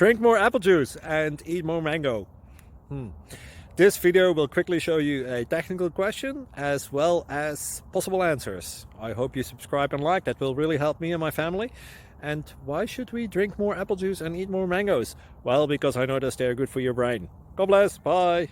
Drink more apple juice and eat more mango. This video will quickly show you a technical question as well as possible answers. I hope you subscribe and like, that will really help me and my family. And why should we drink more apple juice and eat more mangoes? Well, because I noticed they're good for your brain. God bless, bye!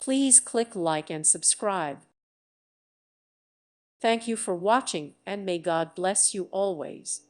Please click like and subscribe. Thank you for watching, and may God bless you always.